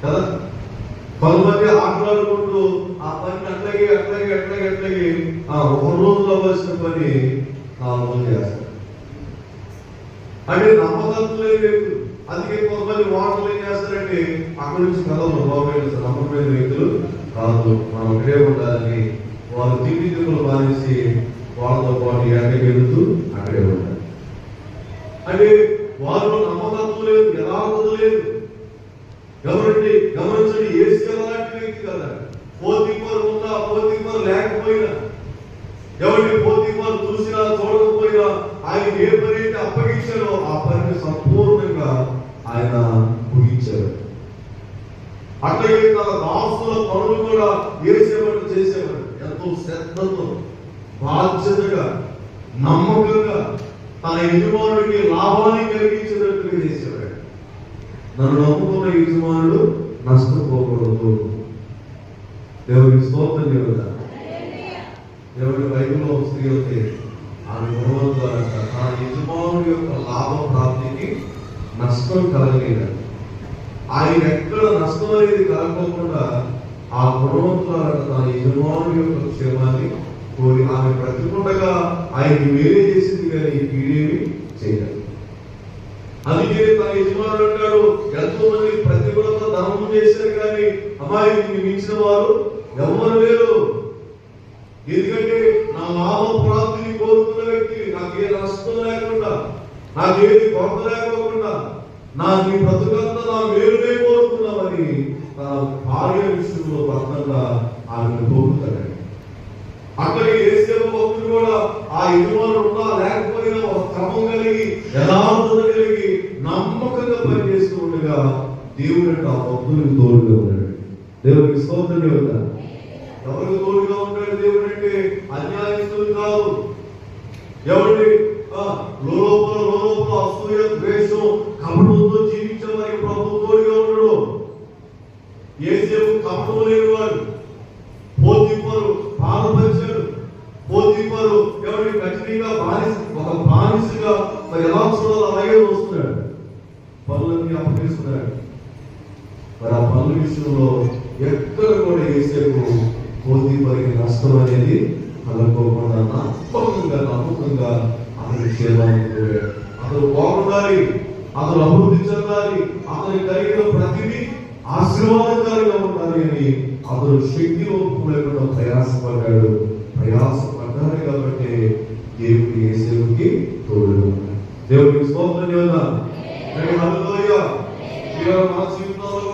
కదా. కొంతమంది ఆటలాడుకుంటూ ఆ పని అట్లాగే ఒక రోజులో వచ్చిన పని 4 రోజులు చేస్తారు. అంటే నమ్మకం లేదు వ్యక్తులు. అందుకే కొంతమంది వాటర్లు ఏం చేస్తారంటే అక్కడి నుంచి కథలు బాగుపడి నమ్మకమైన వ్యక్తులు కాదు, మనం ఒకటే ఉండాలని వాళ్ళు తిండిలు మానేసి వాళ్ళతో పాటు ఎక్కడికి వెళుతూ అక్కడే ఉండాలి. అంటే వాళ్ళు నమ్మకం లేదు, యథార్థత లేదు. గమనించండి, యేసు అలాంటి వ్యక్తి కదా. పోతీఫరు ఉన్నా పోతీఫరు లేకపోయినా, ఎవరిని పోతీఫరు చూసినా చూడకపోయినా ఆయన ఏ పని అయితే అప్పగించాడో ఆ పనిని సంపూర్ణంగా ఆయన ముగించాడు. అట్లాగే తన దాసుల పనులు కూడా చేసేవాడు ఎంతో శ్రద్ధతో బాధ్యతగా నమ్మకంగా తన యజమానుడికి లాభాన్ని కలిగించేటట్టుగా చేసేవాడు. నన్ను నమ్ముకున్న యజమానుడు నష్టపోకూడదు. దేవుడికి స్తోత్రం చెబుతా. దేవుడి బైబిల్లో స్త్రీ అయితే ఆమె గుణవంతులంట తన యజమానుడి యొక్క లాభ ప్రాప్తికి నష్టం కలగలేదు. ఆయన ఎక్కడ నష్టం అనేది కలగకుండా ఆ గుణవంతులంట తన యజమానుడి యొక్క క్షేమాన్ని కోరి ఆమె బ్రతికుండగా ఆయనకి వేరే చేసింది కానీ వీడేమి చేయలేదు. అందుకే తన యజమానుడు అంటాడు, ఎంతో మంది ప్రతికూలత ధర్మం చేశారు కానీ అమ్మాయిని మించిన వారు ఎవరు లేరు. ఎందుకంటే నా లాభ ప్రాప్తిని కోరుకున్న వ్యక్తి నాకు ఏ నష్టం లేకుండా, నాకేది కొరత లేకోకుండా, నాకు ఈ బ్రతుకంతా నా మేలునే కోరుకున్నామని తన భార్య విషయంలో భర్తగా ఆమెను కోరుతాడు. అక్కడికి యేసేపు భక్తుడు కూడా ఆ యజమానుడు ఉన్నా లేకపోయినా ఒక క్రమం కలిగి యథార్థత కలిగి నమ్మకంగా పనిచేస్తూ ఉండగా దేవుడు ఆ భక్తునికి తోడుగా ఉన్నాడు. దేవుడికి స్తోత్రం చెబుతా. ఎవరికి తోడుగా ఉంటాడు దేవుడు అంటే అన్యాయస్తులు కాదు. ఎవరి లోపల అసూయ ద్వేషం కపటంతో జీవించే వారికి ప్రభు తోడుగా ఉండడు. యేసేపు కపటం లేనివాడు. పోతీఫరు బాధపరిచాడు. పోతీఫరు ఎవరికి కఠినంగా ఒక బానిసగా మరి ఎలా చూడాలో అలాగే వస్తున్నాడు. పనులన్నీ అప్పగిస్తున్నాడు. మరి ఆ పనుల విషయంలో ఎక్కడ కూడా యేసేపు పోతీఫరుకి నష్టం అనేది కలగకుండా నమ్మకంగా అతని క్షేమాన్ని కోరాడు. అతను బాగుండాలి, అతను అభివృద్ధి చెందాలి, అతని కలిగిన ప్రతిదీ ఆశీర్వాదకారిగా ఉండాలి అని అతను శక్తి లోపం లేకుండా ప్రయాసపడ్డాడు కాబట్టి దేవుడి యేసేపుకి తోడుగా ఉన్నాడు. దేవుడికి స్తోత్రం చెబుదాం.